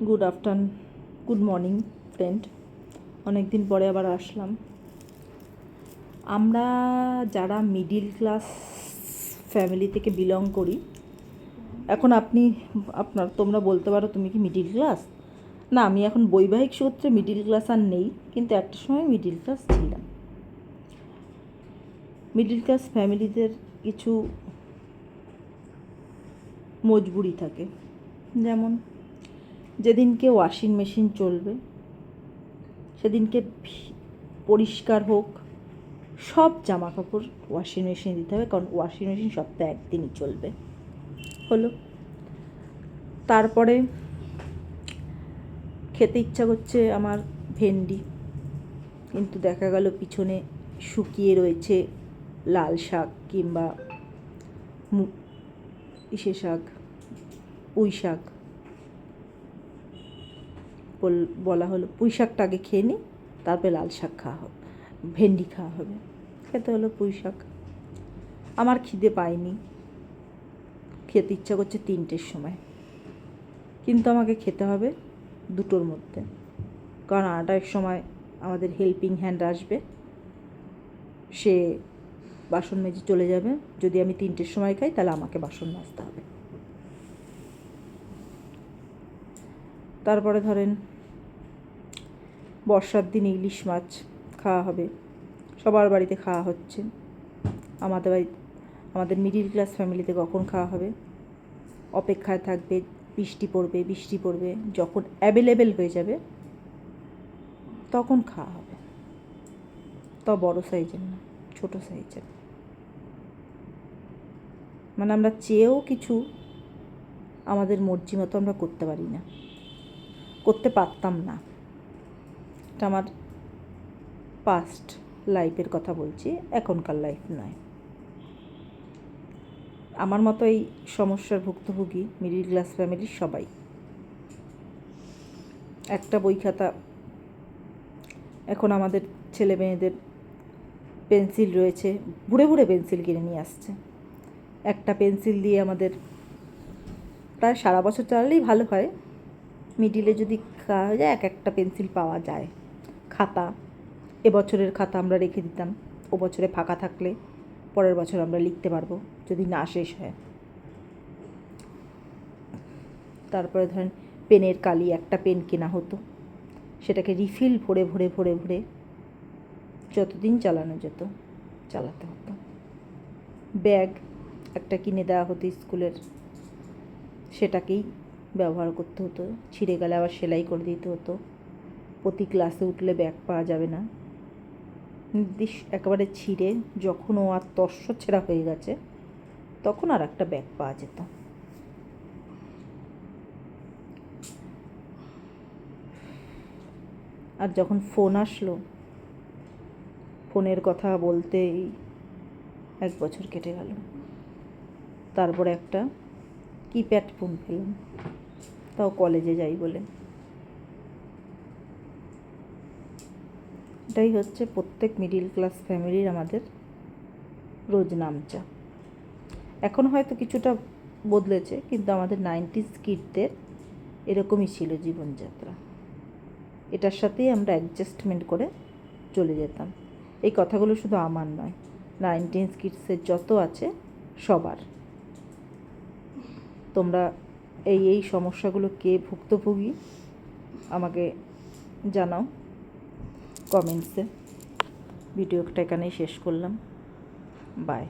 Good afternoon, good morning friend. অনেক দিন পরে আবার আসলাম। আমরা যারা মিডিল ক্লাস ফ্যামিলি থেকে বিলং করি, এখন তোমরা বলতে পারো তুমি কি মিডিল ক্লাস? না, আমি এখন বৈবাহিক সূত্রে মিডিল ক্লাস আর নেই, কিন্তু একটা সময় মিডিল ক্লাস ছিলাম। মিডিল ক্লাস ফ্যামিলিদের কিছু মজবুরি থাকে, যেমন যেদিনকে ওয়াশিং মেশিন চলবে সেদিনকে পরিষ্কার হোক সব জামা কাপড় ওয়াশিং মেশিনে দিতে হবে, কারণ ওয়াশিং মেশিন সপ্তাহে একদিনই চলবে। হলো, তারপরে খেতে ইচ্ছা করছে আমার ভেন্ডি, কিন্তু দেখা গেল পিছনে শুকিয়ে রয়েছে লাল শাক কিংবা ইসে শাক, পুঁই শাক। বলা হলো পুঁই শাকটা আগে খেয়ে নিই, তারপরে লাল শাক খাওয়া হবে, ভেন্ডি খাওয়া হবে। খেতে হলো পুঁই শাক। আমার খিদে পায়নি, খেতে ইচ্ছা করছে 3টের সময়, কিন্তু আমাকে খেতে হবে 2টোর মধ্যে, কারণ 8টার সময় আমাদের হেল্পিং হ্যান্ড আসবে, সে বাসন মেজে চলে যাবে। যদি আমি 3টের সময় খাই তাহলে আমাকে বাসন মাজতে হবে। তারপরে ধরেন বর্ষার দিন ইলিশ মাছ খাওয়া হবে, সবার বাড়িতে খাওয়া হচ্ছে। আমাদের মিডিল ক্লাস ফ্যামিলিতে কখন খাওয়া হবে? অপেক্ষায় থাকবে, বৃষ্টি পড়বে, যখন অ্যাভেলেবেল হয়ে যাবে তখন খাওয়া হবে। তো বড় সাইজের না, ছোট সাইজের। মানে আমরা চেয়েও কিছু আমাদের মর্জি মতো আমরা করতে পারি না, করতে পারতাম না। এটা আমার পাস্ট লাইফের কথা বলছি, এখনকার লাইফ নয়। আমার মতো এই সমস্যার ভুক্তভোগী মিডিল ক্লাস ফ্যামিলির সবাই। একটা বই খাতা, এখন আমাদের ছেলে মেয়েদের পেন্সিল রয়েছে, বুড়ে পেন্সিল কিনে নিয়ে আসছে। একটা পেন্সিল দিয়ে আমাদের প্রায় সারা বছর চালালেই ভালো হয়। মিডিলে যদি খাওয়া হয়ে যায়, একটা পেন্সিল পাওয়া যায়। খাতা, এবছরের খাতা আমরা রেখে দিতাম, ও বছরে ফাঁকা থাকলে পরের বছর আমরা লিখতে পারবো যদি না শেষ হয়। তারপরে ধরেন পেনের কালি, একটা পেন কেনা হতো, সেটাকে রিফিল ভরে যতদিন চালানো যেত চালাতে হতো। ব্যাগ একটা কিনে দেওয়া হতো স্কুলের, সেটাকেই ব্যবহার করতে হতো। ছিঁড়ে গেলে আবার সেলাই করে দিতে হতো। প্রতি ক্লাসে উঠলে ব্যাগ পাওয়া যাবে না, একেবারে ছিঁড়ে যখন ও আর ছেঁড়া হয়ে গেছে তখন আর একটা ব্যাগ পাওয়া যেত। আর যখন ফোন আসলো, ফোনের কথা বলতেই 1 বছর কেটে গেল। তারপরে একটা কিপ্যাড ফোন পেলাম, তাও কলেজে যাই বলে। এটাই হচ্ছে প্রত্যেক মিডিল ক্লাস ফ্যামিলির আমাদের রোজ নামচা। এখন হয়তো কিছুটা বদলেছে, কিন্তু আমাদের 90s কিডদের এরকমই ছিল জীবনযাত্রা। এটার সাথেই আমরা অ্যাডজাস্টমেন্ট করে চলে যেতাম। এই কথাগুলো শুধু আমার নয়, 90s কিডসের যত আছে সবার। তোমরা এই সমস্যাগুলো কে ভুক্তভোগী আমাকে জানাও কমেন্টসে। ভিডিওটা এখানেই শেষ করলাম। বাই।